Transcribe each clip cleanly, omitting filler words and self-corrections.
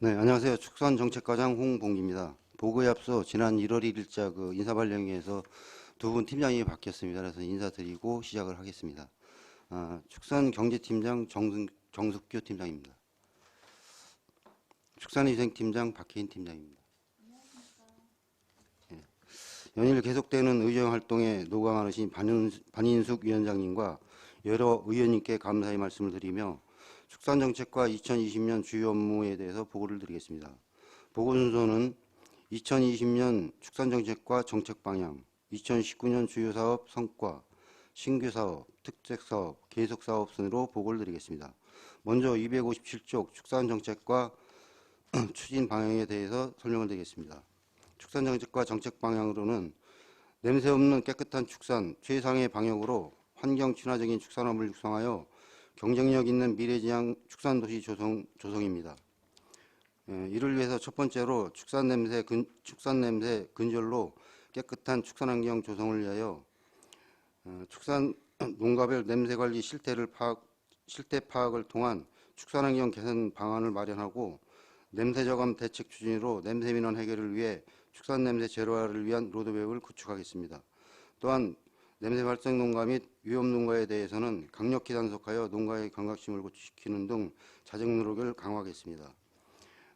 네, 안녕하세요. 축산정책과장 홍봉기입니다. 보고에 앞서 지난 1월 1일자 인사발령회에서 두 분 팀장이 바뀌었습니다. 그래서 인사드리고 시작을 하겠습니다. 축산경제팀장 정숙규 팀장입니다. 축산위생팀장 박혜인 팀장입니다. 연일 계속되는 의정 활동에 노강하신 반인숙 위원장님과 여러 의원님께 감사의 말씀을 드리며 축산정책과 2020년 주요 업무에 대해서 보고를 드리겠습니다. 보고 순서는 2020년 축산정책과 정책 방향, 2019년 주요 사업 성과, 신규 사업, 특색 사업, 계속 사업 순으로 보고를 드리겠습니다. 먼저 257쪽 축산정책과 추진 방향에 대해서 설명을 드리겠습니다. 축산정책과 정책 방향으로는 냄새 없는 깨끗한 축산, 최상의 방역으로 환경 친화적인 축산업을 육성하여 경쟁력 있는 미래지향 축산도시 조성입니다. 이를 위해서 첫 번째로 축산 냄새 근절로 깨끗한 축산환경 조성을 위하여 축산 농가별 냄새 관리 실태 파악을 통한 축산환경 개선 방안을 마련하고 냄새 저감 대책 추진으로 냄새 민원 해결을 위해 축산 냄새 제로화를 위한 로드맵을 구축하겠습니다. 또한 냄새 발생 농가 및 위험 농가에 대해서는 강력히 단속하여 농가의 경각심을 고취시키는 등 자정 노력을 강화하겠습니다.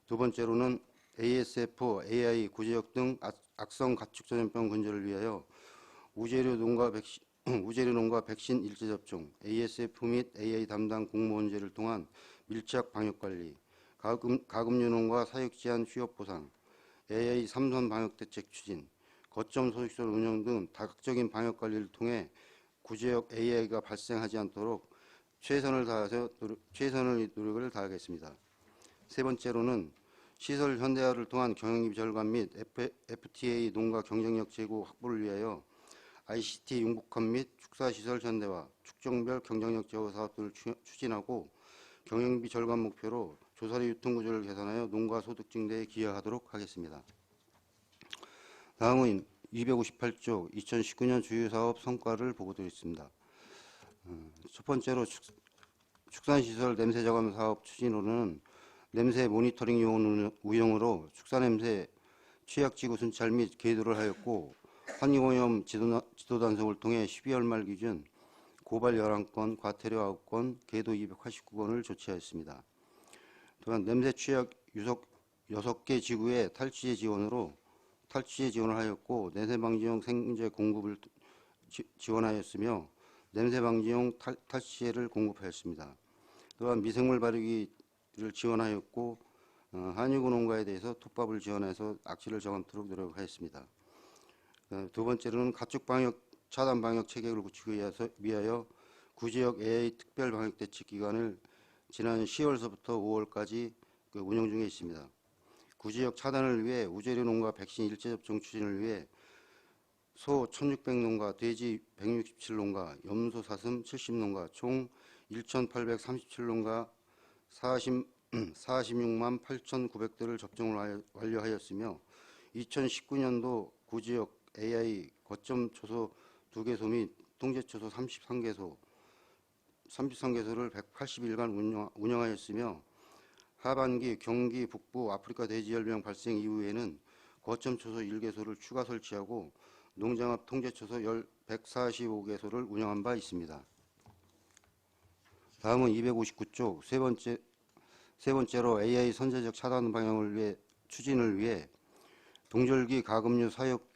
두 번째로는 ASF, AI, 구제역 등 악성 가축 전염병 근절을 위하여 우재료 농가 백신 일제 접종, ASF 및 AI 담당 공무원제를 통한 밀착 방역 관리, 가금류 농가 사육 제한 취업 보상, AI 삼선 방역 대책 추진, 거점 소식소 운영 등 다각적인 방역 관리를 통해 구제역 AI가 발생하지 않도록 최선의 노력을 다하겠습니다. 세 번째로는 시설 현대화를 통한 경영비 절감 및 FTA 농가 경쟁력 제고 확보를 위하여 ICT 융복합 및 축사시설 현대화, 축종별 경쟁력 제고 사업들을 추진하고 경영비 절감 목표로 조사리 유통구조를 개선하여 농가 소득 증대에 기여하도록 하겠습니다. 다음은 258쪽 2019년 주요 사업 성과를 보고드리겠습니다. 첫 번째로 축산시설 냄새 저감 사업 추진으로는 냄새 모니터링 요원 운영으로 축산냄새 취약지구 순찰 및 계도를 하였고 환경오염 지도 단속을 통해 12월 말 기준 고발 11건, 과태료 9건, 계도 289건을 조치하였습니다. 또한 냄새 취약 유속 6개 지구의 탈취제 지원을 하였고 냄새 방지용 생제 공급을 지원하였으며 냄새 방지용 탈취제를 공급하였습니다. 또한 미생물 발효기를 지원하였고 한유구 농가에 대해서 톱밥을 지원해서 악취를 정함토록 노력하였습니다. 두 번째로는 가축 방역 차단 방역 체계를 구축하기 위하여 구지역 AI 특별 방역 대책 기간을 지난 10월서부터 5월까지 운영 중에 있습니다. 구지역 차단을 위해 우재료 농가 백신 일제 접종 추진을 위해 소 1600농가, 돼지 167농가, 염소 사슴 70농가, 총 1837농가 46만 8,900대를 접종을 완료하였으며 2019년도 구지역 AI 거점 초소 2개소 및 통제 초소 33개소를 180일간 운영하였으며 하반기 경기 북부 아프리카 돼지열병 발생 이후에는 거점 초소 1개소를 추가 설치하고 농장합 통제 초소 145개소를 운영한 바 있습니다. 다음은 259쪽 세 번째로 AI 선제적 차단 방향을 추진을 위해 동절기 가금류 사육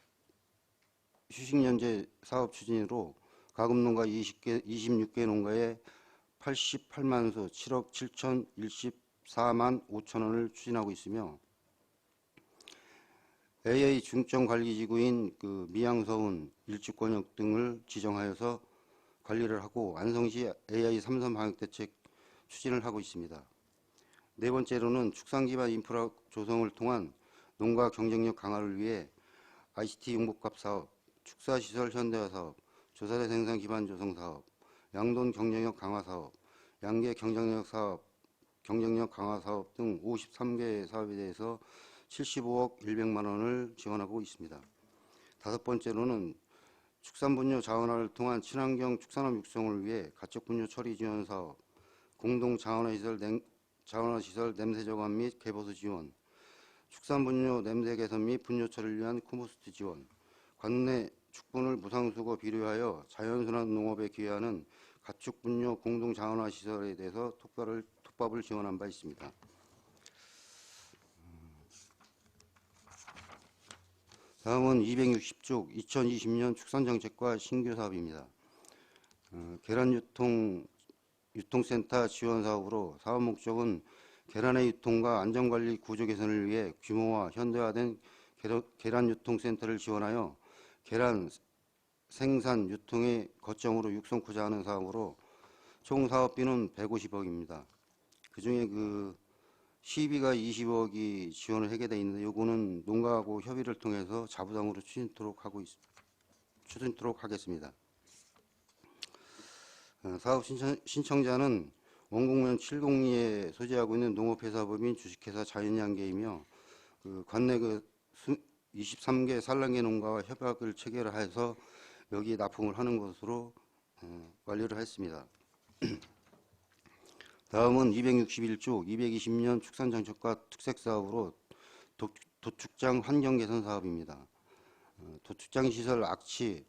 휴식연재 사업 추진으로 가금농가 26개 농가에 88만 소 7억 7,014만 5천 원을 추진하고 있으며 AA 중점 관리지구인 미양서운, 일주권역 등을 지정하여서 관리를 하고 안성시 AI 삼선 방역대책 추진을 하고 있습니다. 네 번째로는 축산기반 인프라 조성을 통한 농가 경쟁력 강화를 위해 ICT 융복합 사업, 축사시설 현대화 사업, 조사대 생산 기반 조성 사업, 양돈 경쟁력 강화 사업, 양계 경쟁력 강화 사업 등 53개 사업에 대해서 75억 100만 원을 지원하고 있습니다. 다섯 번째로는 축산분뇨 자원화를 통한 친환경 축산업 육성을 위해 가축분뇨 처리 지원 사업, 공동 자원화 시설 자원화시설 냄새 저감 및 개보수 지원, 축산분뇨 냄새 개선 및 분뇨 처리를 위한 컴포스트 지원, 관내 축분을 무상수거 비료하여 자연순환 농업에 기여하는 가축분뇨 공동 자원화시설에 대해서 톱밥을 지원한 바 있습니다. 다음은 260쪽 2020년 축산정책과 신규 사업입니다. 계란 유통센터 지원 사업으로 사업 목적은 계란의 유통과 안전관리 구조 개선을 위해 규모와 현대화된 계란 유통센터를 지원하여 계란 생산 유통의 거점으로 육성코자 하는 사업으로 총 사업비는 150억입니다. 그중에 시비가 20억이 지원을 하게 되어 있는데 요거는 농가하고 협의를 통해서 자부담으로 추진토록 하겠습니다. 사업 신청자는 원곡면 702에 소재하고 있는 농업회사법인 주식회사 자연양계이며 관내 23개 산란계 농가와 협약을 체결해서 여기 납품을 하는 것으로 완료를 했습니다. 다음은 261조 220년 축산정책과 특색사업으로 도축장 환경개선 사업입니다. 도축장 시설 악취,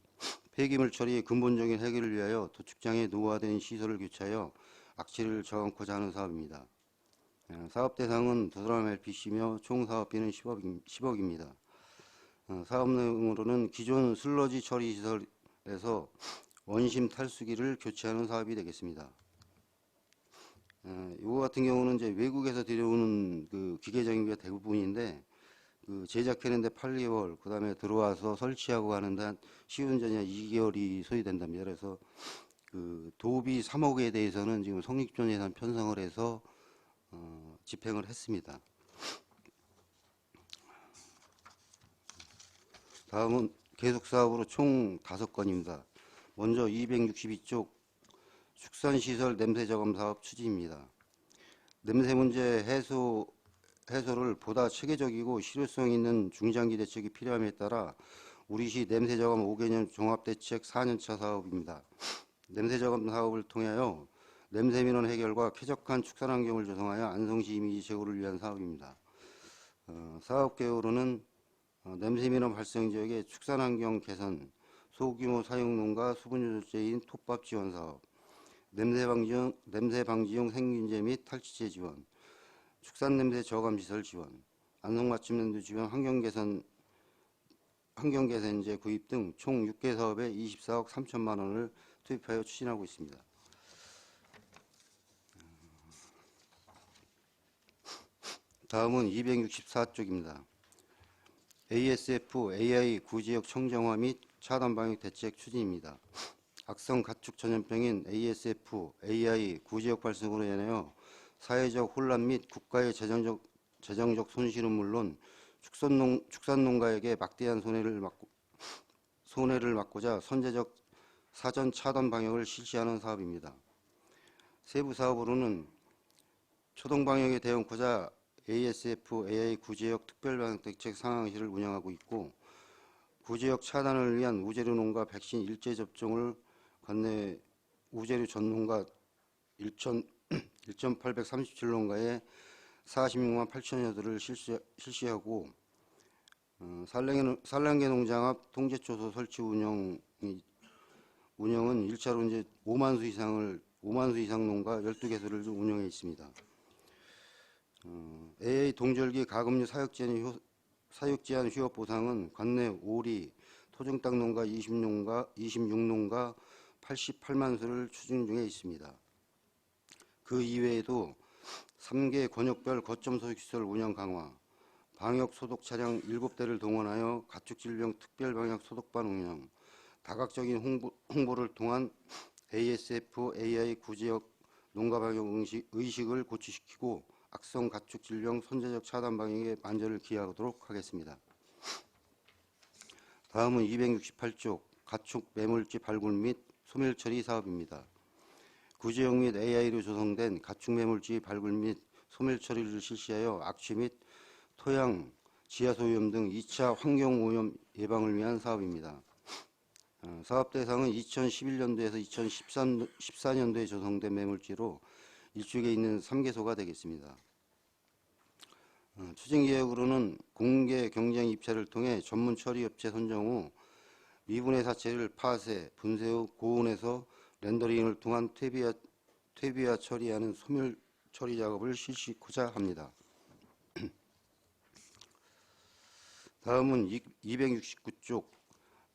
폐기물 처리의 근본적인 해결을 위하여 도축장에 노후화된 시설을 교체하여 악취를 저감코자 하는 사업입니다. 사업 대상은 도드람 LPC며 총 사업비는 10억입니다. 사업 내용으로는 기존 슬러지 처리 시설에서 원심 탈수기를 교체하는 사업이 되겠습니다. 이거 같은 경우는 이제 외국에서 들여오는 기계 장비가 대부분인데 제작하는데 8개월, 그 다음에 들어와서 설치하고 하는데 한 시운전이 2개월이 소요된답니다. 그래서 도비 3억에 대해서는 지금 성립전 예산 편성을 해서 집행을 했습니다. 다음은 계속 사업으로 총 5건입니다. 먼저 262쪽 축산시설 냄새 저감 사업 추진입니다. 냄새 문제 해소를 보다 체계적이고 실효성 있는 중장기 대책이 필요함에 따라 우리시 냄새 저감 5개년 종합대책 4년차 사업입니다. 냄새 저감 사업을 통하여 냄새 민원 해결과 쾌적한 축산 환경을 조성하여 안성시 이미지 제고를 위한 사업입니다. 사업 개요로는 냄새 민원 발생 지역의 축산 환경 개선, 소규모 사육 농가 수분 조절제인 톱밥 지원 사업, 냄새 방지용 생균제 및 탈취제 지원, 축산 냄새 저감 시설 지원, 안성 맞춤냄새 지원 환경 개선제 구입 등 총 6개 사업에 24억 3천만 원을 투입하여 추진하고 있습니다. 다음은 264쪽입니다. ASF AI 구지역 청정화 및 차단 방역 대책 추진입니다. 악성 가축 전염병인 ASF AI 구지역 발생으로 인하여 사회적 혼란 및 국가의 재정적 손실은 물론 축산농가에게 막대한 손해를 막고자 선제적 사전 차단 방역을 실시하는 사업입니다. 세부 사업으로는 초동 방역에 대응하고자 ASF AI 구지역 특별방역 대책 상황실을 운영하고 있고, 구지역 차단을 위한 우재료 농가 백신 일제 접종을 관내 우재료 전농가 1,837농가에 46만 8천여들을 실시하고, 산란계 농장 앞 통제초소 설치 운영은 1차로 이제 5만 수 이상 농가 12개소를 운영해 있습니다. AA 동절기 가금류 사육제한 휴업 보상은 관내 오리, 토종닭 농가 26농가 88만 수를 추진 중에 있습니다. 그 이외에도 3개 권역별 거점 소식시설 운영 강화, 방역 소독 차량 7대를 동원하여 가축질병 특별방역 소독반 운영, 다각적인 홍보를 통한 ASF AI 구지역 농가방역 의식을 고취시키고 악성 가축질병 선제적 차단 방역에 만전을 기하도록 하겠습니다. 다음은 268쪽 가축 매물지 발굴 및 소멸 처리 사업입니다. 구지역 및 AI로 조성된 가축 매물지 발굴 및 소멸 처리를 실시하여 악취 및 토양, 지하수 오염 등 2차 환경 오염 예방을 위한 사업입니다. 사업 대상은 2011년도에서 2014년도에 조성된 매물지로 일쪽에 있는 3개소가 되겠습니다. 추진계획으로는 공개 경쟁 입찰을 통해 전문 처리 업체 선정 후 미분해 사체를 파쇄, 분쇄 후 고온에서 렌더링을 통한 퇴비화 처리하는 소멸 처리 작업을 실시하고자 합니다. 다음은 269쪽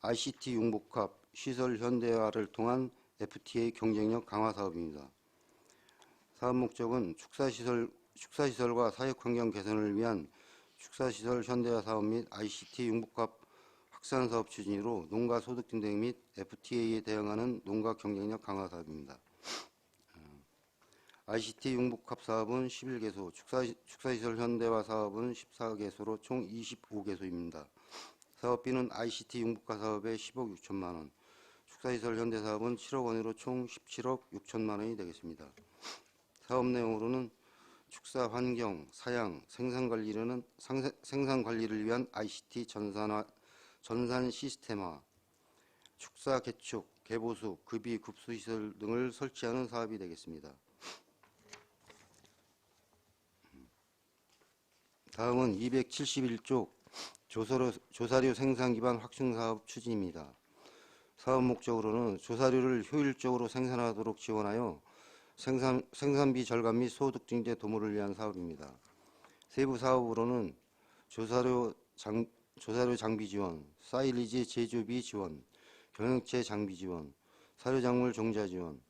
ICT 융복합 시설 현대화를 통한 FTA 경쟁력 강화 사업입니다. 사업 목적은 축사시설과 사육환경 개선을 위한 축사시설 현대화 사업 및 ICT 융복합 확산 사업 추진으로 농가 소득 증대 및 FTA에 대응하는 농가 경쟁력 강화 사업입니다. ICT 융복합 사업은 11개소, 축사시설 현대화 사업은 14개소로 총 25개소입니다. 사업비는 ICT 융복합 사업에 10억 6천만 원, 축사시설 현대 사업은 7억 원으로 총 17억 6천만 원이 되겠습니다. 사업 내용으로는 축사 환경, 사양, 생산 관리를 위한 ICT 전산 시스템화, 축사 개축, 개보수, 급이, 급수 시설 등을 설치하는 사업이 되겠습니다. 다음은 271쪽 조사료 생산 기반 확충 사업 추진입니다. 사업 목적으로는 조사료를 효율적으로 생산하도록 지원하여 생산비 절감 및 소득 증대 도모를 위한 사업입니다. 세부 사업으로는 조사료 장비 지원, 사일리지 제조비 지원, 경영체 장비 지원, 사료작물 종자 지원,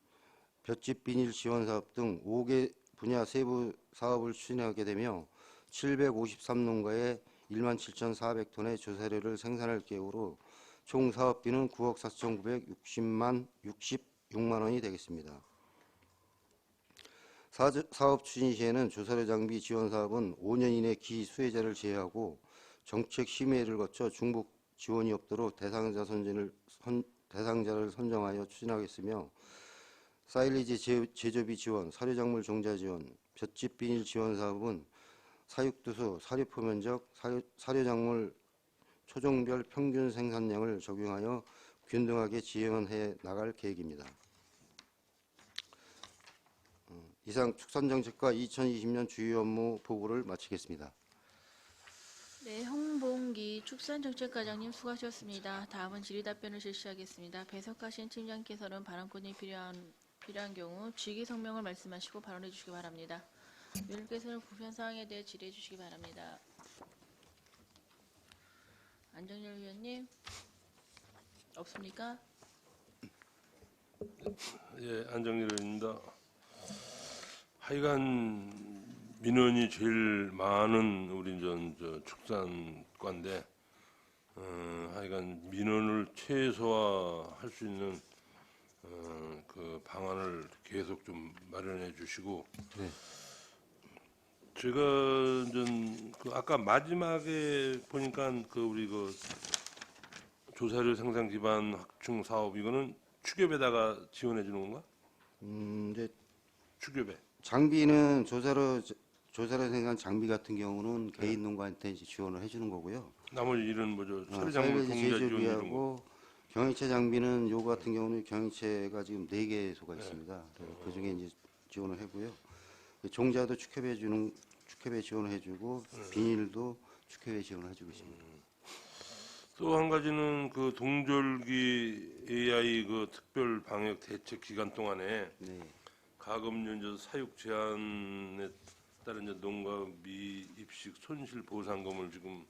볏짚 비닐 지원 사업 등 5개 분야 세부 사업을 추진하게 되며 753농가에 17,400톤의 조사료를 생산할 계획으로 총 사업비는 9억 4,966만 원이 되겠습니다. 사업 추진 시에는 조사료 장비 지원 사업은 5년 이내 기 수혜자를 제외하고 정책 심의를 거쳐 중복 지원이 없도록 대상자를 선정하여 추진하겠으며 사일리지 제조비 지원, 사료작물 종자 지원, 볏짚 비닐 지원 사업은 사육두수, 사료포 면적, 사료작물 초종별 평균 생산량을 적용하여 균등하게 지원해 나갈 계획입니다. 이상 축산정책과 2020년 주요 업무 보고를 마치겠습니다. 네, 홍봉기 축산정책과장님 수고하셨습니다. 다음은 질의답변을 실시하겠습니다. 배석하신 팀장께서는 발언권이 필요한 경우 직위 성명을 말씀하시고 발언해 주시기 바랍니다. 위원님께서는 불편 사항에 대해 질의해 주시기 바랍니다. 안정열 위원님 없습니까? 예, 안정열 의원입니다. 하여간 민원이 제일 많은 우리 저 축산과인데 하여간 민원을 최소화할 수 있는 그 방안을 계속 좀 마련해 주시고 네. 제가 그 아까 마지막에 보니까 그 우리 그 조사료 생산 기반 확충 사업 이거는 축협에다가 지원해 주는 건가? 이제 축협에. 장비는 조사료 생산 장비 같은 경우는 개인 농가한테 이제 지원을 해주는 거고요. 나머지 일은 뭐죠? 사료작물 사일리지 종자 지원 이런 거. 제조비하고 경영체 장비는 요거 같은 경우는 경영체가 지금 4개소가 있습니다. 그 중에 이제 지원을 하고요. 종자도 축협에 지원을 해주고 비닐도 축협에 지원을 해주고 있습니다. 또 한 가지는 그 동절기 AI 그 특별 방역 대책 기간 동안에 네. 가금류 사육 제한에 따른 농가 미입식 손실 보상금을 지금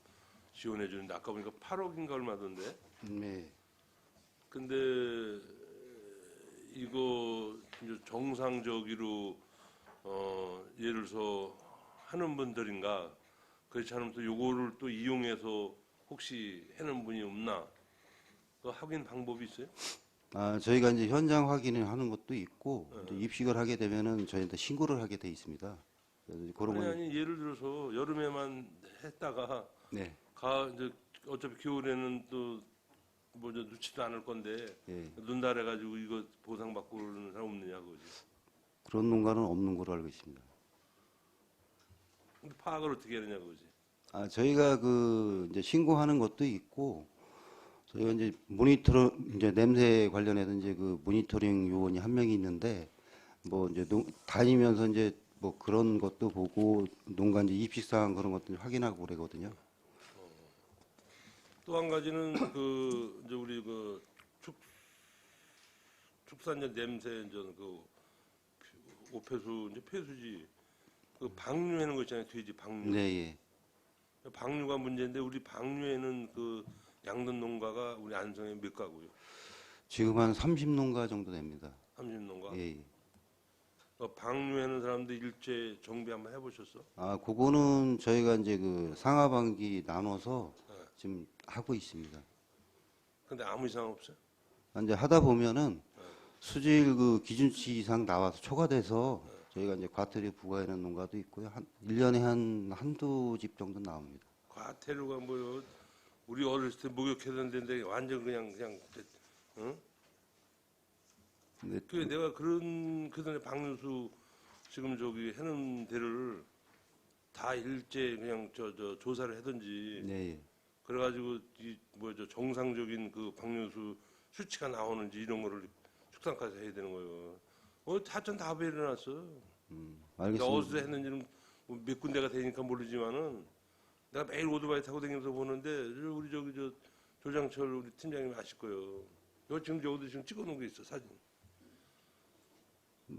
지원해 주는데 아까 보니까 8억인가 얼마던데. 네. 근데 이거 이제 정상적으로 예를 들어서 하는 분들인가 그렇지 않으면 또 요거를 또 이용해서 혹시 해는 분이 없나? 그 확인 방법이 있어요? 저희가 이제 현장 확인을 하는 것도 있고 이제 입식을 하게 되면은 저희한테 신고를 하게 돼 있습니다. 그래서 그런 건 아니 예를 들어서 여름에만 했다가 네. 이제 어차피 겨울에는 또 뭐 넣지도 않을 건데 예. 눈달해 가지고 이거 보상받고 그러는 사람 없느냐 그거지. 그런 농가는 없는 걸로 알고 있습니다. 근데 파악을 어떻게 하느냐 그거지. 저희가 그 이제 신고하는 것도 있고 저희가 이제 이제 냄새 관련해서 이제 그 모니터링 요원이 한 명이 있는데 뭐 이제 다니면서 이제 뭐 그런 것도 보고 농가 이제 입식사항 그런 것들 확인하고 그러거든요. 또 한 가지는 그 이제 우리 그 축산재 냄새 이제 그 오폐수 이제 폐수지 그 방류하는 거 있잖아요. 돼지 방류. 네, 예. 방류가 문제인데 우리 방류에는 그 양돈 농가가 우리 안성에 몇 가구요? 지금 한 30농가 정도 됩니다. 30농가. 예, 예. 방류하는 사람들 일제 정비 한번 해보셨어? 아, 그거는 저희가 이제 그 상하반기 나눠서 네. 지금 하고 있습니다. 근데 아무 이상 없어요? 이제 하다 보면은 수질 그 기준치 이상 나와서 초과돼서 저희가 이제 과태료 부과하는 농가도 있고요. 한 1년에 한두 집 정도 나옵니다. 과태료가 뭐요? 우리 어렸을 때 목욕하던 데인데 완전 그냥 응? 근데 그 내가 그전에 방류수 지금 저기 해놓은 데를 다 일제 그냥 저 조사를 하든지 네, 예. 그래가지고 이 뭐 저 정상적인 그 방류수 수치가 나오는지 이런 거를 축산까지 해야 되는 거예요. 하천 다 배려놨어. 알겠습니다. 어디서 했는지는 뭐몇 군데가 되니까 모르지만은 내가 매일 오토바이 타고 다니면서 보는데 우리 저기 저 조장철 우리 팀장님이 아실 거예요. 이거 지금 여기도 지금 찍어놓은 게 있어 사진.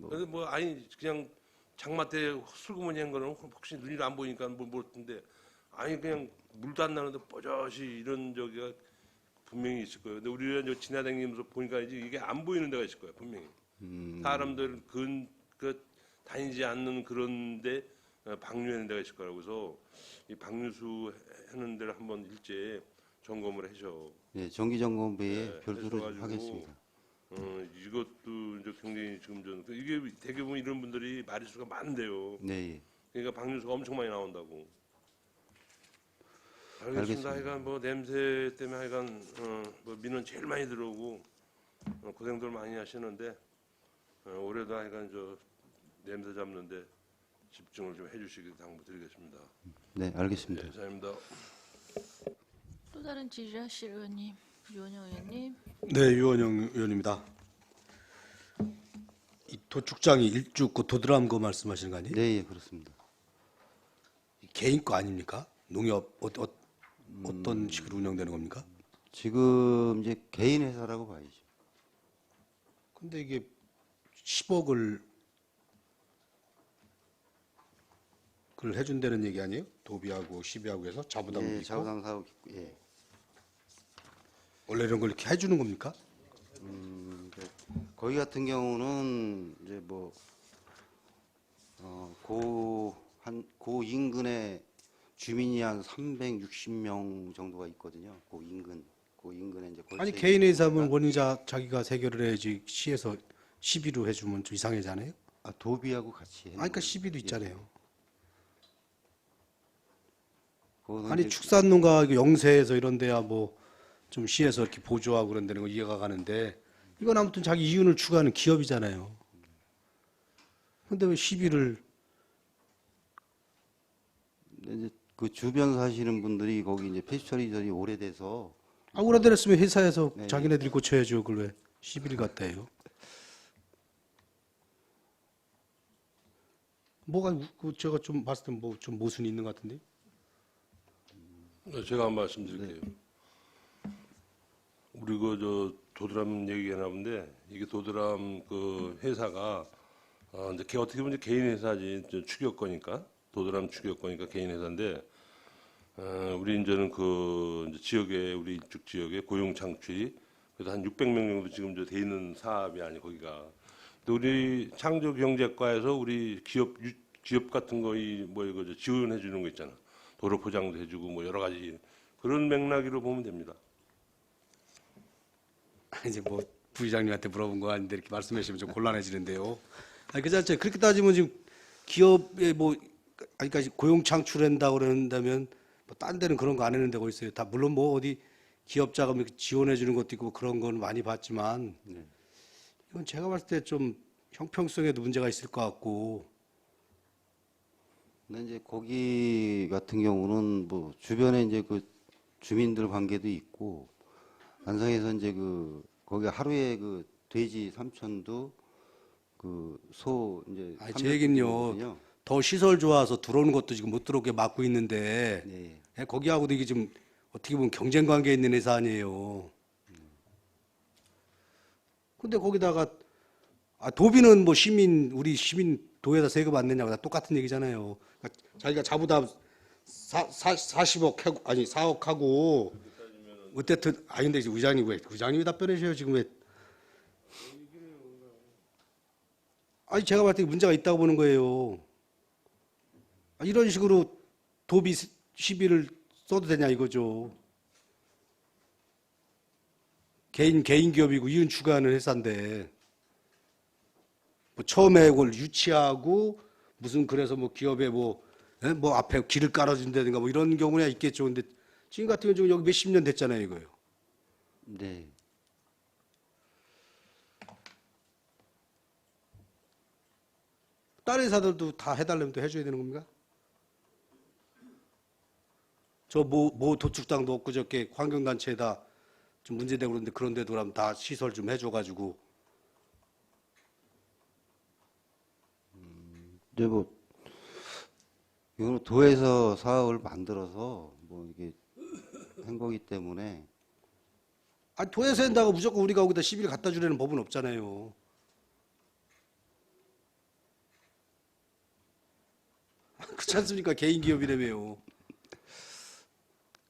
그래서 뭐 아니 그냥 장마 때 슬그머니 한 거는 혹시 눈이 안 보이니까 뭘 모르는데 아니 그냥 물도 안 나는데 뽀젓이 이런 저기가 분명히 있을 거예요. 근데 우리가 저 지나다니면서 보니까 이게 안 보이는 데가 있을 거예요 분명히. 사람들 그 다니지 않는 그런데 방류하는 데가 있을 거라고 해서 이 방류수 하는 데를 한번 일제 점검을 해줘. 예, 정기점검부에 네, 별도로 해줘가지고 하겠습니다. 이것도 이제 굉장히 지금 이게 대부분 이런 분들이 마리수가 많은데요. 네, 예. 그러니까 방류수가 엄청 많이 나온다고. 알겠습니다. 알겠습니다. 하여간 뭐 냄새 때문에 하여간 뭐 민원 제일 많이 들어오고 고생들 많이 하시는데 올해도 하여간 저 냄새 잡는데 집중을 좀 해주시길 당부드리겠습니다. 네, 알겠습니다. 네, 감사합니다. 또 다른 질의하실 의원님, 유원영 의원님. 네, 유원영 의원입니다. 이 도축장이 일주 그 도드람 거 말씀하시는 거 아니에요? 네, 예, 그렇습니다. 개인 거 아닙니까? 농협 어떤 식으로 운영되는 겁니까? 지금 이제 개인 회사라고 봐야죠. 근데 이게 10억을 그걸 해준다는 얘기 아니에요? 도비하고 시비하고 해서 자부담도 예, 있고 자부담 사업 있고, 예. 원래 이런 걸 이렇게 해주는 겁니까? 거기 같은 경우는 이제 뭐 고 인근에 주민이 한 360명 정도가 있거든요. 고 인근에 이제 아니 걸쳐 개인 있는 회사면 데가. 원인자 자기가 해결을 해야지 시에서 시비로 해주면 좀 이상하잖아요. 아, 도비하고 같이 해놓은 아니 그러니까 거예요. 시비도 예. 있잖아요. 그거는 아니 이제 축산농가 이거 영세에서 이런 데야 뭐 좀 시에서 이렇게 보조하고 그런다는 거 이해가 가는데 이건 아무튼 자기 이윤을 추구하는 기업이잖아요. 근데 왜 시비를 이제 그 주변 사시는 분들이 거기 이제 폐수 처리들이 오래돼서 오래됐으면 회사에서 네. 자기네들이 고쳐야죠. 그걸 왜 시비를 갖다 해요? 뭐가 제가 좀 봤을 때 뭐 좀 모순이 있는 것 같은데. 네, 제가 한 말씀 드릴게요. 우리 그 저 도드람 얘기하나 본데 이게 도드람 그 회사가 이제 어떻게 보면 이제 개인 회사지 추격거니까 도드람 추격거니까 개인 회사인데 우리 이제는 그 이제 지역에 우리 이쪽 지역에 고용 창출이 그래도 한 600명 정도 지금 돼 있는 사업이 아니 거기가. 근데 우리 창조경제과에서 우리 기업 같은 거 뭐 이거 지원해 주는 거 있잖아. 도로 포장도 해주고 뭐 여러 가지 그런 맥락으로 보면 됩니다. 이제 뭐 부의장님한테 물어본 거 아닌데 이렇게 말씀하시면 좀 곤란해지는데요. 아니 그 자체 그렇게 따지면 지금 기업에 뭐 그러니까 고용 창출한다고 그런다면 뭐 딴 데는 그런 거 안 하는 데가 있어요. 다 물론 뭐 어디 기업 자금 이렇게 지원해 주는 것도 있고 그런 건 많이 봤지만 이건 제가 봤을 때 좀 형평성에도 문제가 있을 것 같고. 근데 이제 거기 같은 경우는 뭐 주변에 이제 그 주민들 관계도 있고 안성에서 이제 그 거기 하루에 그 돼지 3천도 그소 이제 아니, 제 얘기는요. 거든요. 더 시설 좋아서 들어오는 것도 지금 못 들어오게 막고 있는데 네. 예, 거기하고도 이게 좀 어떻게 보면 경쟁 관계에 있는 회사 아니에요. 근데 거기다가 도비는 뭐 우리 시민 도에다 세금 안 내냐고 다 똑같은 얘기잖아요. 그러니까 자기가 자부담 40억 하고, 아니 4억 하고 어쨌든 근데 이제 의장님이 답변하셔요 지금 왜? 아니 제가 봤을 때 문제가 있다고 보는 거예요. 이런 식으로 도비 시비를 써도 되냐 이거죠. 개인 기업이고 이윤 추구하는 회사인데 뭐 처음에 그걸 유치하고 무슨 그래서 뭐 기업에 뭐 앞에 길을 깔아준다든가 뭐 이런 경우야 있겠죠. 근데 지금 같은 경우는 여기 몇십 년 됐잖아요 이거요. 네. 다른 회사들도 다 해달라면 또 해줘야 되는 겁니까? 저 뭐 도축장도 없고 저렇게 환경단체에다 좀 문제되고 그러는데 그런 데도 그럼 다 시설 좀 해줘가지고 이제 뭐 이거는 도에서 사업을 만들어서 뭐 이게 한 거기 때문에 도에서 한다고 무조건 우리가 거기다 시비를 갖다 주려는 법은 없잖아요. 그렇지 않습니까? 개인 기업이라며요.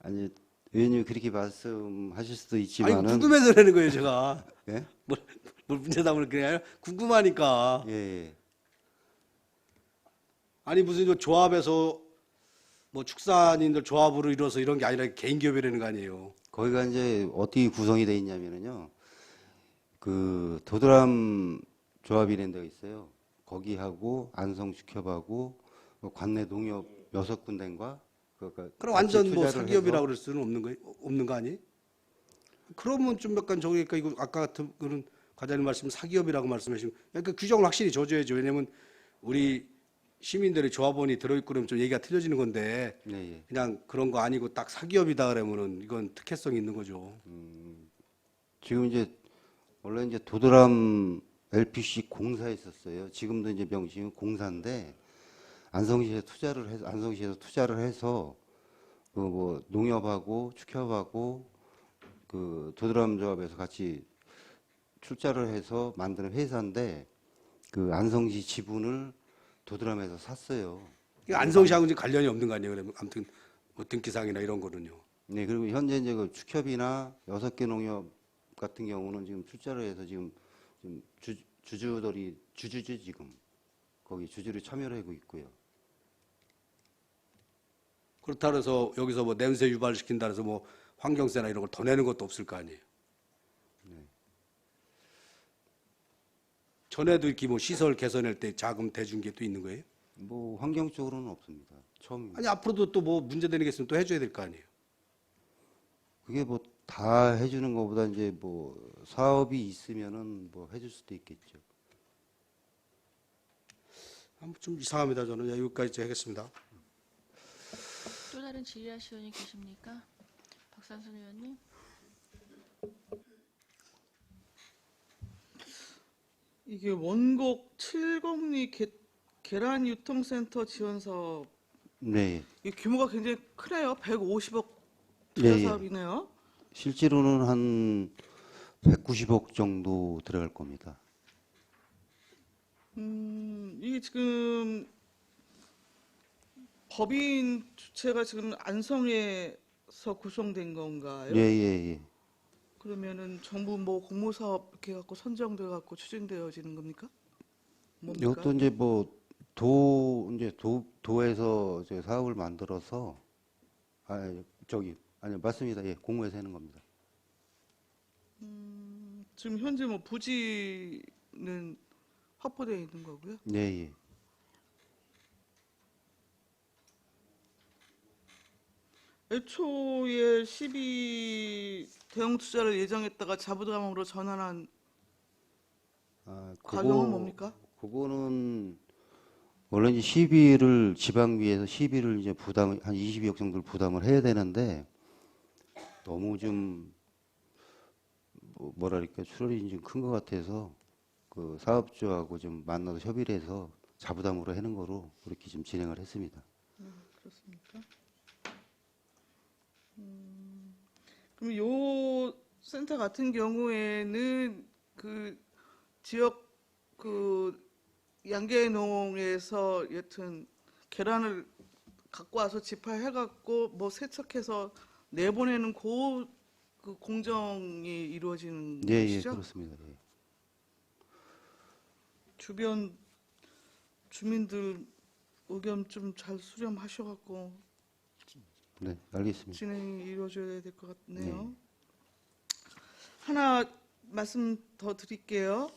아니 의원님이 그렇게 말씀하실 수도 아니 있지만은 궁금해서 그러는 거예요 제가. 예? 뭘 문제담을 그냥 궁금하니까. 예, 예. 아니 무슨 저 조합에서 뭐 축산인들 조합으로 이뤄서 이런 게 아니라 개인 기업이라는 거 아니에요. 거기가 이제 어떻게 구성이 돼 있냐면은요. 그 도드람 조합이라는 데가 있어요. 거기하고 안성축협하고 관내 농협 6군데인가 그러니까 그럼 완전 같이 뭐 투자를 사기업이라고 해서 그럴 수는 없는 거 아니? 그러면 좀 약간 저기니까 이거 아까 같은 그런 과장님 말씀 사기업이라고 말씀하시면 그러니까 규정을 확실히 줘줘야죠. 왜냐면 우리 시민들의 조합원이 들어있고 그러면 좀 얘기가 틀려지는 건데 네, 예. 그냥 그런 거 아니고 딱 사기업이다 그러면은 이건 특혜성이 있는 거죠. 지금 이제 원래 이제 도드람 LPC 공사에 있었어요. 지금도 이제 명칭은 공사인데 안성시에서 투자를 해서 그 뭐 농협하고 축협하고 그 도드람 조합에서 같이 출자를 해서 만드는 회사인데 그 안성시 지분을 도드람에서 샀어요. 이거 안성시하고 이제 관련이 없는 거 아니에요? 그러면 아무튼 뭐 등기상이나 이런 거는요. 네, 그리고 현재 이제 그 축협이나 6개 농협 같은 경우는 지금 출자를 해서 지금 주주죠 지금 거기 주주를 참여를 하고 있고요. 그렇다 그래서 여기서 뭐 냄새 유발시킨다 해서 뭐 환경세나 이런 걸 더 내는 것도 없을 거 아니에요. 전에도 이렇게 뭐 시설 개선할 때 자금 대준 게 또 있는 거예요? 뭐 환경적으로는 없습니다. 처음입니다. 아니 앞으로도 또 뭐 문제되는 게 있으면 또 해줘야 될 거 아니에요. 그게 뭐 다 해주는 것보다 이제 뭐 사업이 있으면은 뭐 해줄 수도 있겠죠. 좀 이상합니다. 저는 여기까지 하겠습니다. 또 다른 질의하실 의원이 계십니까? 박상순 의원님. 이게 원곡 7공리 계란 유통센터 지원 사업 네, 이 규모가 굉장히 크네요. 150억 네, 투자 예. 사업이네요. 실제로는 한 190억 정도 들어갈 겁니다. 이게 지금 법인 주체가 지금 안성에서 구성된 건가요? 예, 예, 예. 그러면은 정부 뭐 공모사업 이렇게 갖고 선정돼 갖고 추진되어지는 겁니까? 뭡니까? 이것도 이제 뭐 도에서 이제 사업을 만들어서 아니 맞습니다. 예, 공모해서 하는 겁니다. 지금 현재 뭐 부지는 확보되어 있는 거고요. 네, 예. 애초에 12 대형 투자를 예정했다가 자부담으로 전환한 과정은 뭡니까? 그거는 원래 이제 시비를 지방비에서 시비를 이제 한 22억 정도를 부담을 해야 되는데 너무 좀 뭐랄까 출혈이 좀 큰 것 같아서 그 사업주하고 좀 만나서 협의를 해서 자부담으로 하는 거로 그렇게 좀 진행을 했습니다. 그렇습니까? 그럼 요 센터 같은 경우에는 그 지역 그 양계농에서 여튼 계란을 갖고 와서 집화해갖고 뭐 세척해서 내보내는 그 공정이 이루어지는 예, 예, 것이죠? 그렇습니다. 예. 주변 주민들 의견 좀 잘 수렴하셔갖고 네, 알겠습니다. 진행이 이루어져야 될 것 같네요. 하나 말씀 더 드릴게요.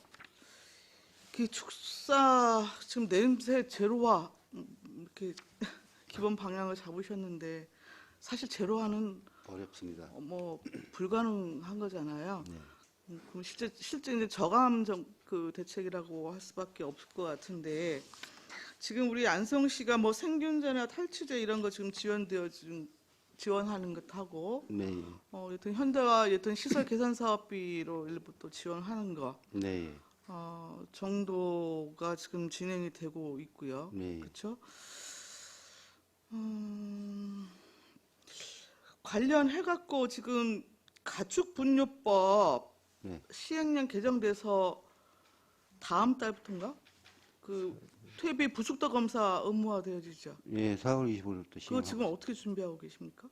그 축사 지금 냄새 제로화 이렇게 기본 방향을 잡으셨는데 사실 제로화는 어렵습니다. 뭐 불가능한 거잖아요. 네. 그럼 실제 이제 저감 그 대책이라고 할 수밖에 없을 것 같은데 지금 우리 안성시가 뭐 생균제나 탈취제 이런 거 지금 지원하는 것하고 네, 여튼 현대화 여튼 시설 개선 사업비로 일부 또 지원하는 거 네, 정도가 지금 진행이 되고 있고요. 네. 그렇죠? 관련해 갖고 지금 가축분뇨법 네. 시행령 개정돼서 다음 달부터인가 그 퇴비 부숙도 검사 의무화되어지죠. 예, 4월 25일부터 그거 시행하고 지금 어떻게 준비하고 계십니까?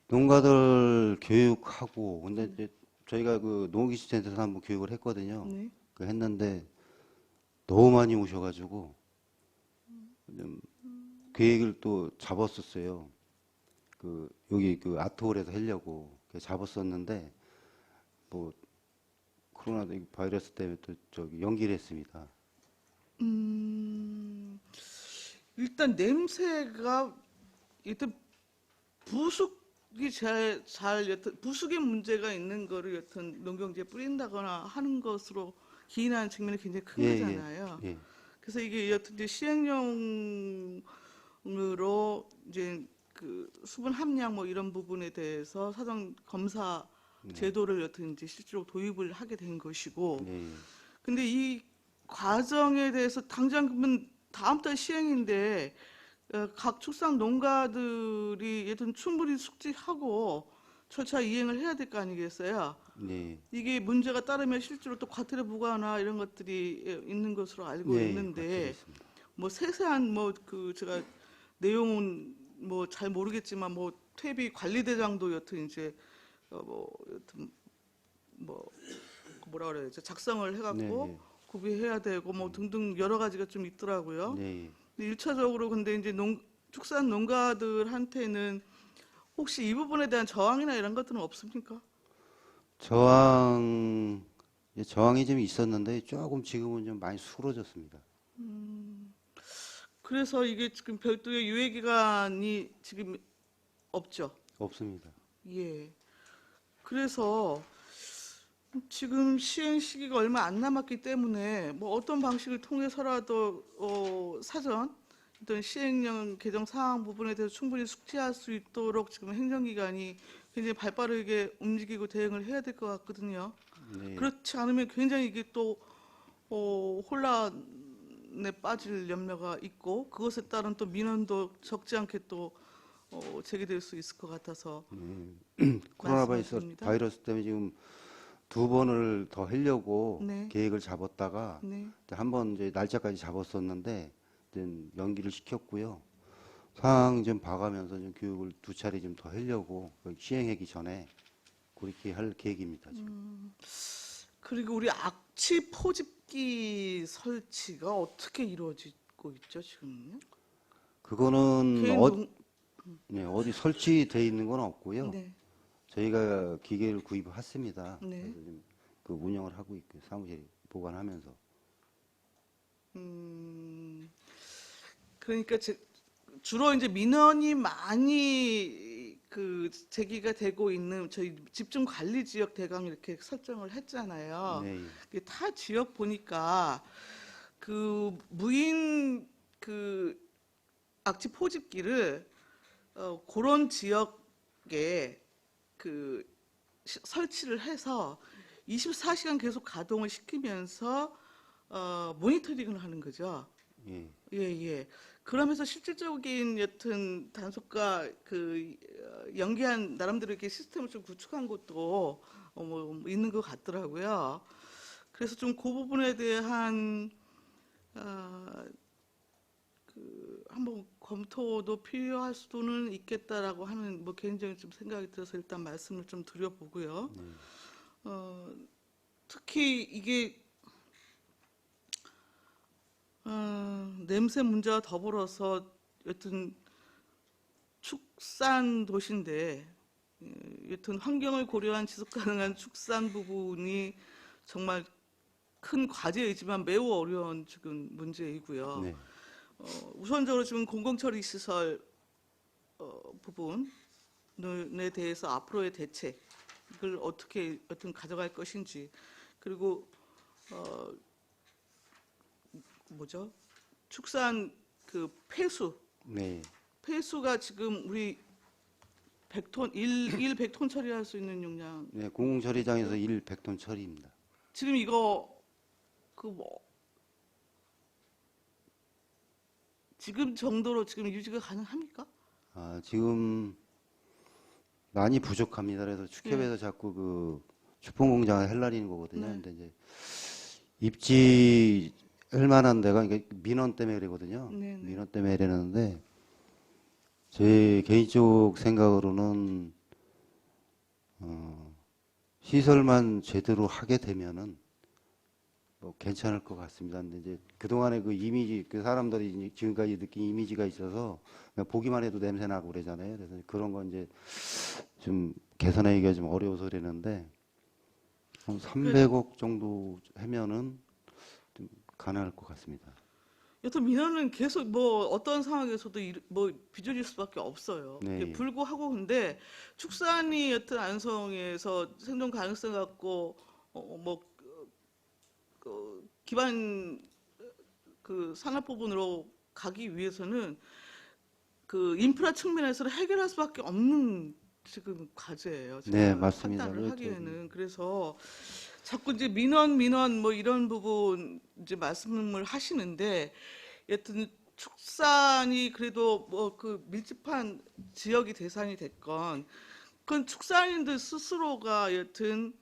농가들 교육하고 근데 이제 저희가 그 농기술센터에서 한번 교육을 했거든요. 네. 그 했는데 너무 많이 오셔가지고 좀 계획을 또 잡았었어요. 그 여기 그 아트홀에서 하려고 잡았었는데 뭐 코로나 바이러스 때문에 또 저기 연기를 했습니다. 일단 냄새가 일단 부숙이 여튼 부숙의 문제가 있는 거를 여튼 농경지에 뿌린다거나 하는 것으로 기인하는 측면이 굉장히 큰 예, 거잖아요. 예. 그래서 이게 여튼 이제 시행령으로 이제 그 수분 함량 뭐 이런 부분에 대해서 사전 검사 제도를 여튼 이제 실제로 도입을 하게 된 것이고, 예, 예. 근데 이 과정에 대해서 당장 그러면 다음 달 시행인데 각 축산 농가들이 여튼 충분히 숙지하고 절차 이행을 해야 될 거 아니겠어요? 네. 이게 문제가 따르면 실제로 또 과태료 부과나 이런 것들이 있는 것으로 알고 네, 있는데 맞습니다. 뭐 세세한 뭐 그 제가 내용은 뭐 잘 모르겠지만 뭐 퇴비 관리대장도 여튼 이제 뭐 여튼 뭐 뭐라 그래야죠 작성을 해갖고 네, 구비해야 되고 뭐 등등 여러 가지가 좀 있더라고요. 네. 근데 1차적으로 근데 이제 축산 농가들한테는 혹시 이 부분에 대한 저항이나 이런 것들은 없습니까? 저항이 좀 있었는데 조금 지금은 좀 많이 수그러졌습니다. 그래서 이게 지금 별도의 유예 기간이 지금 없죠. 없습니다. 예. 그래서 지금 시행 시기가 얼마 안 남았기 때문에 뭐 어떤 방식을 통해서라도 사전 어떤 시행령 개정 사항 부분에 대해서 충분히 숙지할 수 있도록 지금 행정기관이 굉장히 발빠르게 움직이고 대응을 해야 될 것 같거든요. 네. 그렇지 않으면 굉장히 이게 또 혼란에 빠질 염려가 있고 그것에 따른 또 민원도 적지 않게 또 제기될 수 있을 것 같아서 코로나 말씀하십니다. 바이러스 때문에 지금 2번을 더 하려고 네. 계획을 잡았다가 네. 한 번 이제 날짜까지 잡았었는데 이제 연기를 시켰고요. 상황 좀 봐가면서 좀 교육을 2차례 좀 더 하려고 시행하기 전에 그렇게 할 계획입니다. 지금. 그리고 우리 악취 포집기 설치가 어떻게 이루어지고 있죠 지금요? 그거는 개인 네, 어디 설치돼 있는 건 없고요. 네. 저희가 기계를 구입했습니다. 네. 그래서 지금 그 운영을 하고 있고 사무실 보관하면서. 그러니까 주로 이제 민원이 많이 그 제기가 되고 있는 저희 집중 관리 지역 대강 이렇게 설정을 했잖아요. 네. 이게 타 지역 보니까 그 무인 그 악취 포집기를 그런 지역에 그 설치를 해서 24시간 계속 가동을 시키면서 모니터링을 하는 거죠. 예. 예, 예. 그러면서 실질적인 여튼 단속과 연계한 나름대로 이렇게 시스템을 좀 구축한 것도 뭐 있는 것 같더라고요. 그래서 좀 그 부분에 대한 한번 검토도 필요할 수도는 있겠다라고 하는 뭐 개인적인 좀 생각이 들어서 일단 말씀을 좀 드려보고요. 특히 이게 냄새 문제와 더불어서 여튼 축산 도시인데 여튼 환경을 고려한 지속 가능한 축산 부분이 정말 큰 과제이지만 매우 어려운 지금 문제이고요. 네. 우선적으로 지금 공공처리 시설 부분에 대해서 앞으로의 대책을 어떻게 여튼 가져갈 것인지, 그리고 축산 네. 폐수가 지금 우리 100톤 100톤 처리할 수 있는 용량, 네, 공공처리장에서 100톤 처리입니다. 지금 이거 지금 정도로 지금 유지가 가능합니까? 지금 많이 부족합니다. 그래서 축협에서 자꾸 그 축봉공장을 헬라리는 거거든요. 네. 근데 이제 입지할 만한 데가 이게 민원 때문에 그러거든요. 네, 네. 민원 때문에 이러는데 제 개인적 생각으로는 시설만 제대로 하게 되면은 뭐 괜찮을 것 같습니다. 근데 이제 그동안의 그 이미지, 그 사람들이 이제 지금까지 느낀 이미지가 있어서 그냥 보기만 해도 냄새 나고 그러잖아요. 그래서 그런 건 이제 좀 개선하기가 좀 어려워서 그러는데 한 300억 정도 하면은 좀 가능할 것 같습니다. 여튼 민원은 계속 뭐 어떤 상황에서도 뭐 빚어질 수밖에 없어요. 네. 이게 불구하고 근데 축산이 여튼 안성에서 생존 가능성 갖고 기반 산업 부분으로 가기 위해서는 그 인프라 측면에서 해결할 수밖에 없는 지금 과제예요. 제가 네, 맞습니다. 판단을 그렇죠. 하기에는. 그래서 자꾸 이제 민원 뭐 이런 부분 이제 말씀을 하시는데, 여튼 축산이 그래도 뭐 그 밀집한 지역이 대상이 됐건, 그건 축산인들 스스로가 여튼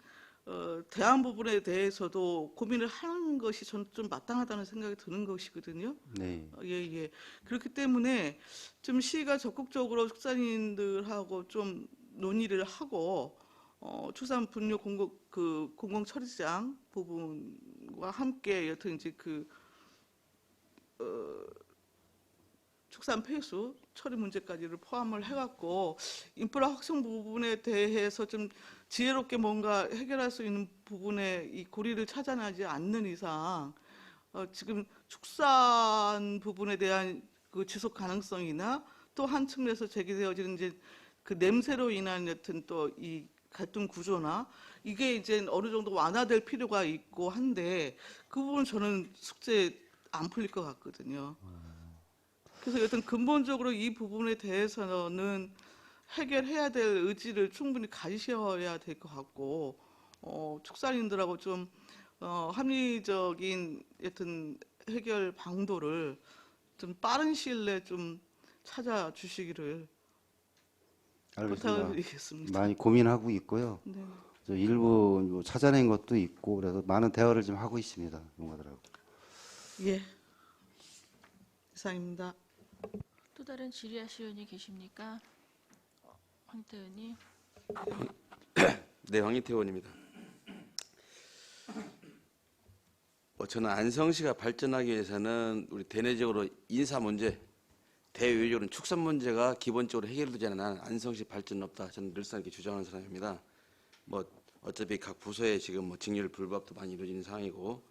대안 부분에 대해서도 고민을 하는 것이 저는 좀 마땅하다는 생각이 드는 것이거든요. 네. 예. 그렇기 때문에 좀 시가 적극적으로 축산인들하고 좀 논의를 하고 축산 분뇨 공공 처리장 부분과 함께 여튼 이제 축산 폐수 처리 문제까지를 포함을 해갖고 인프라 확충 부분에 대해서 좀 지혜롭게 뭔가 해결할 수 있는 부분에 이 고리를 찾아내지 않는 이상 지금 축산 부분에 대한 그 지속 가능성이나 또 한 측면에서 제기되어지는 이제 그 냄새로 인한 여튼 또 이 갈등 구조나 이게 이제 어느 정도 완화될 필요가 있고 한데, 그 부분 저는 숙제 안 풀릴 것 같거든요. 그래서 여튼 근본적으로 이 부분에 대해서는 해결해야 될 의지를 충분히 가지셔야 될 것 같고, 축산인들하고 좀 합리적인 여튼 해결 방도를 좀 빠른 시일 내에 좀 찾아주시기를 알겠습니다. 부탁드리겠습니다. 많이 고민하고 있고요. 네. 저 일부 뭐 찾아낸 것도 있고 그래서 많은 대화를 좀 하고 있습니다. 농가들하고. 예. 이상입니다. 또 다른 질의하실 의원이 계십니까? 황태 의원님. 네, 황희태 의원입니다. 저는 안성시가 발전하기 위해서는 우리 대내적으로 인사 문제, 대외적으로는 축산 문제가 기본적으로 해결되지 않는 한 안성시 발전은 없다. 저는 늘상 이렇게 주장하는 사람입니다. 어차피 각 부서에 지금 직렬 불법도 많이 이루어지는 상황이고,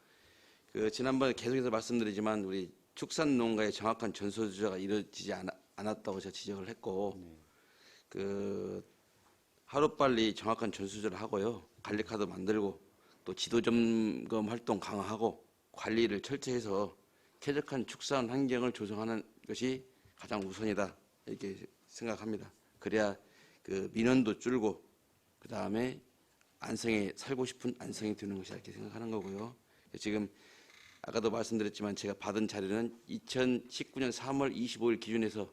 지난번에 계속해서 말씀드리지만 우리 축산 농가의 정확한 전수조사가 이루어지지 않았다고 제가 지적을 했고, 하루빨리 정확한 전수조사를 하고요, 관리카드 만들고 또 지도 점검 활동 강화하고 관리를 철저해서 쾌적한 축산 환경을 조성하는 것이 가장 우선이다, 이렇게 생각합니다. 그래야 민원도 줄고, 그 다음에 안성에 살고 싶은 안성이 되는 것이다 이렇게 생각하는 거고요. 지금 아까도 말씀드렸지만 제가 받은 자료는 2019년 3월 25일 기준해서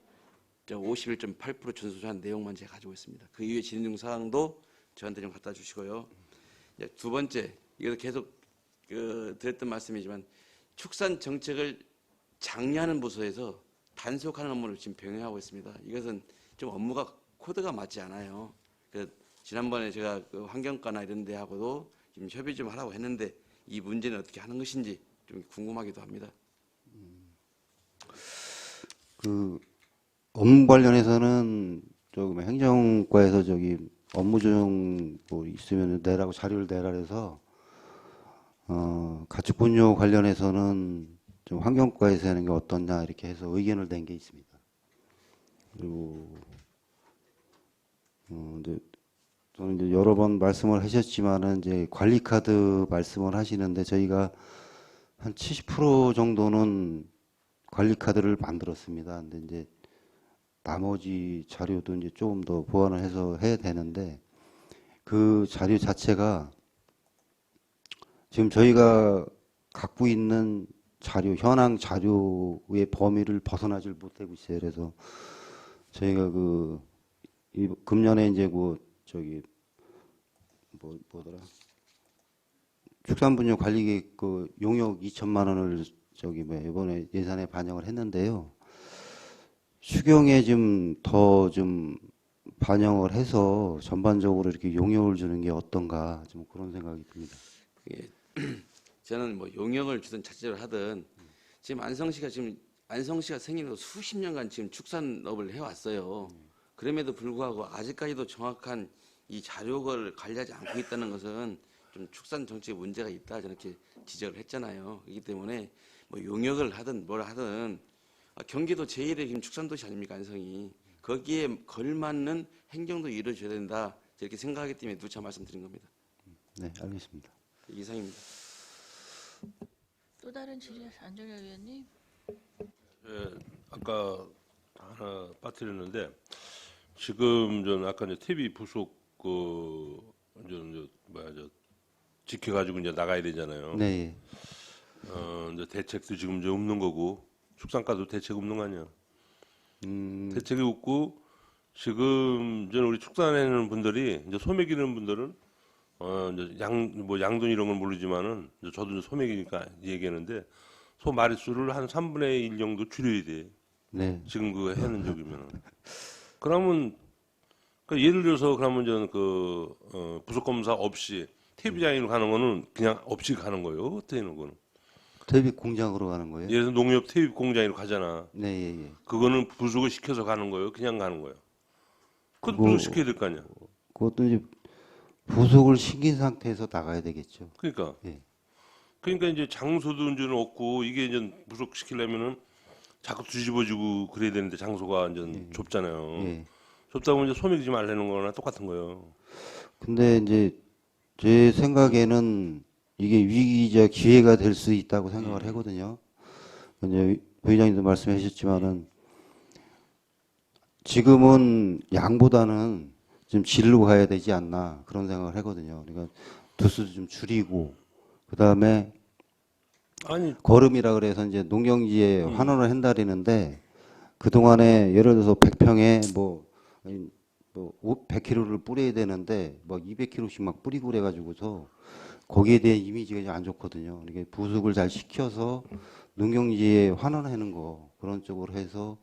51.8% 준수한 내용만 제가 가지고 있습니다. 그 이후에 진행 사항도 저한테 좀 갖다 주시고요. 이제 두 번째, 이것도 계속 드렸던 말씀이지만 축산 정책을 장려하는 부서에서 단속하는 업무를 지금 병행하고 있습니다. 이것은 좀 업무가 코드가 맞지 않아요. 지난번에 제가 환경과나 이런 데하고도 지금 협의 좀 하라고 했는데 이 문제는 어떻게 하는 것인지 좀 궁금하기도 합니다. 그 업무 관련해서는 조금 행정과에서 업무 조정 뭐 있으면 내라고 자료를 내라 그래서 가축 분뇨 관련해서는 좀 환경과에서 하는 게 어떻냐 이렇게 해서 의견을 낸 게 있습니다. 그리고 이제 저는 이제 여러 번 말씀을 하셨지만은 이제 관리 카드 말씀을 하시는데 저희가 한 70% 정도는 관리 카드를 만들었습니다. 근데 이제 나머지 자료도 이제 조금 더 보완을 해서 해야 되는데 그 자료 자체가 지금 저희가 갖고 있는 자료, 현황 자료의 범위를 벗어나질 못하고 있어요. 그래서 저희가 금년에 이제 뭐더라? 축산분뇨 관리계획 용역 2천만 원을 이번에 예산에 반영을 했는데요. 추경에 좀 더 반영을 해서 전반적으로 이렇게 용역을 주는 게 어떤가 좀 그런 생각이 듭니다. 예, 저는 뭐 용역을 주든 자체로 하든 지금 안성시가 생긴 후 수십 년간 지금 축산업을 해왔어요. 그럼에도 불구하고 아직까지도 정확한 이 자료를 관리하지 않고 있다는 것은 좀 축산 정책에 문제가 있다 저렇게 지적을 했잖아요. 그렇기 때문에 뭐 용역을 하든 뭘 하든 경기도 제1의 지금 축산도시 아닙니까 안성이. 거기에 걸맞는 행정도 이루어져야 된다 이렇게 생각하기 때문에 누차 말씀드린 겁니다. 네, 알겠습니다. 이상입니다. 또 다른 질의 안정열 의원님. 예, 아까 하나 빠뜨렸는데 지금 전 아까 이제 TV 부속 지켜가지고 이제 나가야 되잖아요. 네, 이제 대책도 지금 이제 없는 거고 축산가도 대책 없는 거 아니야? 대책이 없고 지금 이제 우리 축산하는 분들이 이제 소매 기르는 분들은 이제 양돈 이런 건 모르지만은 이제 저도 이제 소매기니까 얘기하는데 소 마리수를 한 3분의 1 정도 줄여야 돼. 네, 지금 그거 해는 적이면은. 그러면 예를 들어서 그러면 저는 부속 검사 없이 퇴비장애로 가는 거는 그냥 없이 가는 거예요. 어떻게 하는 거는? 퇴비 공장으로 가는 거예요? 예를 들어서 농협 퇴비 공장으로 가잖아. 네, 예, 예. 그거는 부속을 시켜서 가는 거예요. 그냥 가는 거예요. 그것도 그거- 시켜야 될 거 아니야. 그것도 이제 부속을 시킨 상태에서 나가야 되겠죠. 그러니까. 예. 그러니까 이제 장소도 이제 없고 이게 이제 부속 시키려면은 자꾸 뒤집어지고 그래야 되는데 장소가 이제 좁잖아요. 예. 좁다 보면 이제 소매기지 말라는 거나 똑같은 거예요. 근데 이제 제 생각에는 이게 위기이자 기회가 될 수 있다고 생각을 하거든요. 이제 부회장님도 말씀하셨지만은 지금은 양보다는 좀 질로 가야 되지 않나 그런 생각을 하거든요. 그러니까 두수도 좀 줄이고 그 다음에 아니 거름이라 그래서 이제 농경지에 환원을 한다리는데 그 동안에 예를 들어서 100평에 뭐 100kg를 뿌려야 되는데 뭐 200kg씩 막 뿌리고 그래가지고서 거기에 대한 이미지가 이제 안 좋거든요. 이게 부숙을 잘 시켜서 농경지에 환원하는 거 그런 쪽으로 해서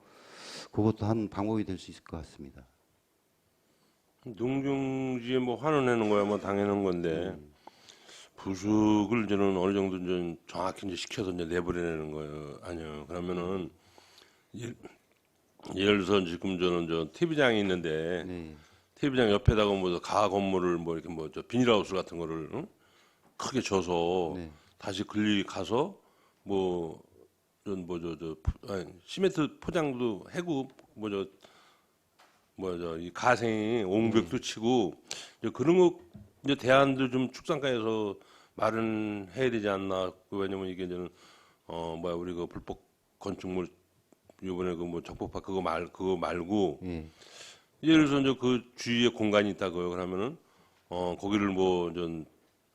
그것도 한 방법이 될 수 있을 것 같습니다. 농경지에 뭐 환원하는 거야 뭐 당연한 건데 부숙을 저는 어느 정도 좀 정확히 이제 시켜서 이제 내버려내는 거예요. 아니요. 그러면은 예를 들어서 지금 저는 저 TV장이 있는데 네. TV장 옆에다가 뭐 가하 건물을 뭐 이렇게 뭐 저 비닐하우스 같은 거를 크게 져서 네. 다시 글리 가서 시멘트 포장도 해고 이 가생이 옹벽도 치고 이제 그런 거 이제 대안도 좀 축산가에서 마련해야 되지 않나. 왜냐면 이게 이제는 우리 그 불법 건축물 이번에 그 뭐 적법화 그거 말고 예. 예를 들어서 이제 그 주위에 공간이 있다고요. 그러면은 거기를 뭐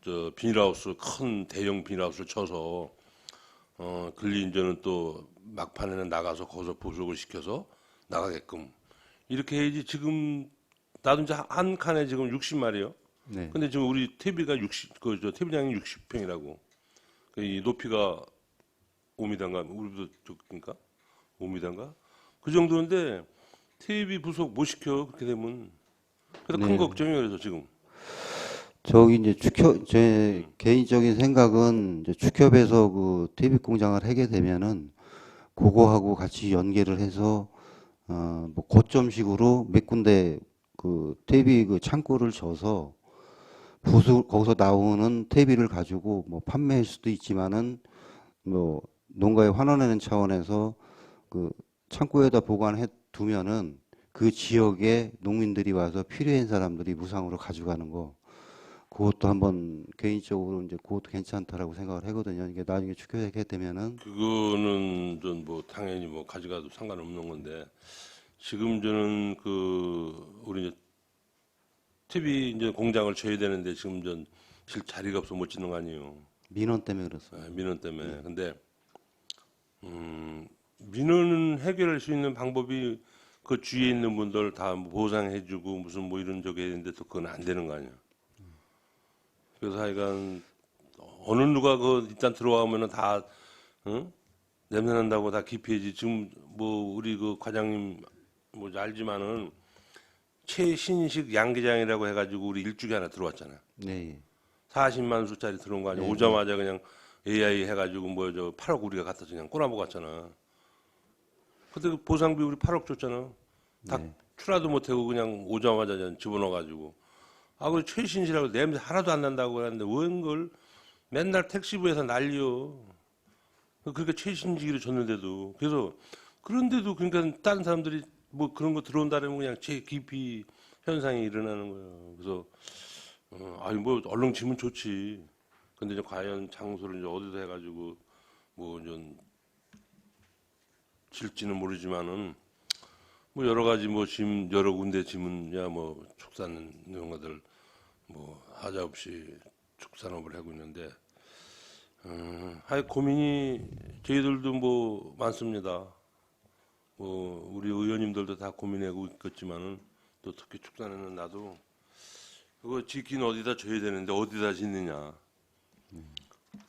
저 비닐하우스 큰 대형 비닐하우스를 쳐서 근린전은 또 막판에는 나가서 거기서 부속을 시켜서 나가게끔 이렇게 해야지. 지금 나도 이제 한 칸에 지금 60마리요. 네. 근데 지금 우리 퇴비가 60저 퇴비량이 60평이라고. 이 높이가 5m인가 우리도 그러니까 5m인가 그 정도인데 퇴비 부속 못 시켜 그렇게 되면. 그래서 큰 네. 걱정이에요. 그래서 지금. 저기 이제 제 개인적인 생각은 이제 축협에서 그 퇴비 공장을 하게 되면은 그거하고 같이 연계를 해서 뭐 고점식으로 몇 군데 그 퇴비 그 창고를 져서 거기서 나오는 퇴비를 가지고 뭐 판매할 수도 있지만은 뭐 농가에 환원하는 차원에서 그 창고에다 보관해 두면은 그 지역에 농민들이 와서 필요한 사람들이 무상으로 가져가는 거, 그것도 한번 개인적으로 이제 그것도 괜찮다라고 생각을 하거든요. 이게 나중에 축협하게 되면은 그거는 전 뭐 당연히 뭐 가져가도 상관없는 건데 지금 저는 그 우리 이제 TV 이제 공장을 쳐야 되는데 지금 질 자리가 없어 못 짓는 거 아니에요. 민원 때문에 그렇습니다. 민원 때문에. 근데 민원은 해결할 수 있는 방법이 그 주위에 있는 분들 다 보상해주고 무슨 뭐 이런 저기 했는데 또 그건 안 되는 거 아니야. 그래서 하여간 어느 누가 그 일단 들어가면은 다 냄새 난다고 다 기피해지. 지금 뭐 우리 그 과장님 뭐 알지만은 최신식 양계장이라고 해가지고 우리 일주기 하나 들어왔잖아요. 네. 40만 수짜리 들어온 거 아니야. 네, 오자마자 그냥 AI 해가지고 뭐 저 8억 우리가 갖다 그냥 꼬나먹었잖아. 그때 그 보상비 우리 8억 줬잖아. 다 네. 출하도 못하고 그냥 오자마자 그냥 집어넣어가지고. 아, 그 최신시라고 냄새 하나도 안 난다고 하는데 웬걸 맨날 택시부에서 난리요. 그러니까 최신기를 줬는데도. 그래서 그런데도 그러니까 다른 사람들이 뭐 그런 거 들어온다면 그냥 재기피 현상이 일어나는 거예요. 그래서 아니 뭐 얼른 지면 좋지. 근데 이제 과연 장소를 이제 어디서 해가지고 뭐 좀 질지는 모르지만은 뭐 여러 가지 뭐 짐 여러 군데 짐은야 뭐 축산 농가들 뭐 하자 없이 축산업을 하고 있는데 하여 고민이 저희들도 뭐 많습니다. 뭐 우리 의원님들도 다 고민하고 있겠지만은 또 특히 축산에는 나도 그거 짓기는 어디다 줘야 되는데 어디다 짓느냐.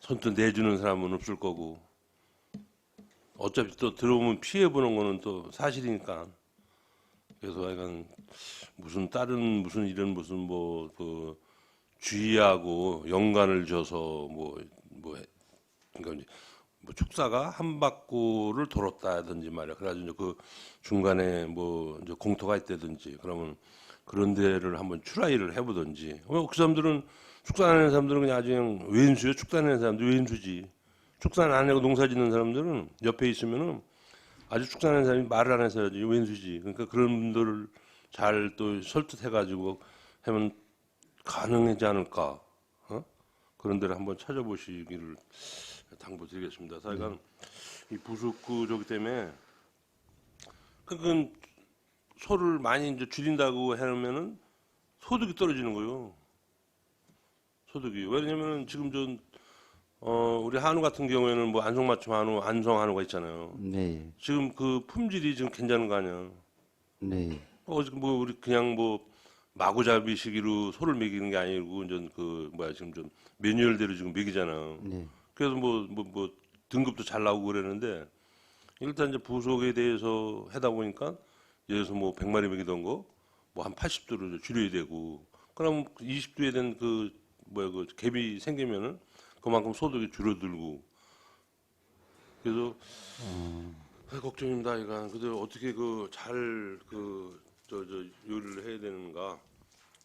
선뜻 내주는 사람은 없을 거고 어차피 또 들어오면 피해 보는 거는 또 사실이니까. 그래서 약간 무슨 다른 무슨 이런 무슨 뭐 그 주의하고 연관을 줘서 그러니까 이제 뭐 축사가 한 바퀴를 돌았다든지 말이야. 그래가지고 이제 그 중간에 뭐 이제 공터가 있다든지 그러면 그런 데를 한번 트라이를 해보든지. 그 사람들은 축산하는 사람들은 그냥 아주 그냥 왼수요. 축산하는 사람들 왼수지. 축산 안 하고 농사 짓는 사람들은 옆에 있으면은 아주 축산하는 사람이 말을 안 해서 해야지 왼수지. 그러니까 그런 분들을 잘 또 설득해가지고 하면 가능하지 않을까. 그런 데를 한번 찾아보시기를 당부드리겠습니다. 하여간 이 부속구 저기 때문에 그건 소를 많이 이제 줄인다고 해놓으면은 소득이 떨어지는 거예요. 소득이. 왜냐면은 지금 우리 한우 같은 경우에는 뭐 안성맞춤 한우, 안성 한우가 있잖아요. 네. 지금 그 품질이 지금 괜찮은 거 아니야. 네. 뭐 우리 그냥 뭐 마구잡이 시기로 소를 먹이는 게 아니고 이제 그 뭐야 지금 좀 매뉴얼대로 지금 먹이잖아. 네. 그래서 뭐 등급도 잘 나오고 그러는데 일단 이제 부속에 대해서 하다 보니까 예를 들어서 뭐 100마리 먹이던 거 뭐 한 80도로 줄여야 되고 그럼 20도에 된 그 갭이 생기면은 그만큼 소득이 줄어들고 그래서 걱정입니다. 이거 근데 어떻게 저 요리를 해야 되는가.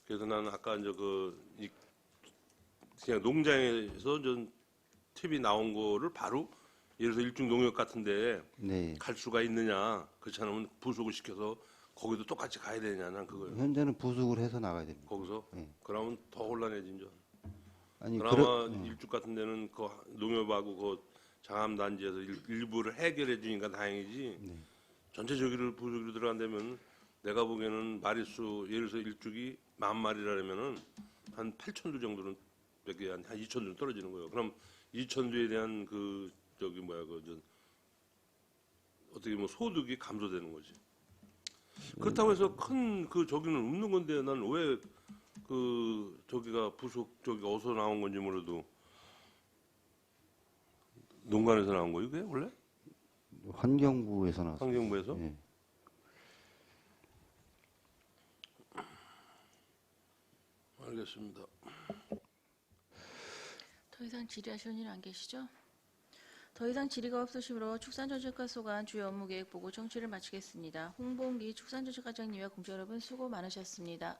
그래서 나는 아까 이제 그냥 농장에서 전 팁이 나온 거를 바로 예를 들어서 일중 농협 같은데 네. 갈 수가 있느냐. 그렇지 않으면 부속을 시켜서 거기도 똑같이 가야 되냐. 난 그거예요. 현재는 부숙을 해서 나가야 됩니다. 거기서 네. 그러면 더 혼란해진죠. 아니 그나마 일주 같은 데는 그 농협하고 그 장암 단지에서 일부를 해결해 주니까 다행이지. 전체적으로 부속으로 들어간다면 내가 보기에는 마리수 예를 들어서 일주기 10,000마리라면은 한 8,000두 정도는 몇개 한 2,000두 떨어지는 거예요. 그럼 2,000두에 대한 그 저기 뭐야 어떻게 뭐 소득이 감소되는 거지. 그렇다고 해서 큰 그 저기는 없는 건데 난 왜 그 저기가 부속 저기가 어디서 나온 건지 몰라도 농간에서 나온 거예요, 그게 원래? 환경부에서 나왔습니다. 환경부에서? 예. 알겠습니다. 더 이상 질의하시는 분 안 계시죠? 더 이상 질의가 없으시므로 축산정책과 소관 주요 업무 계획 보고 청취를 마치겠습니다. 홍봉기 축산정책과장님과 공자 여러분 수고 많으셨습니다.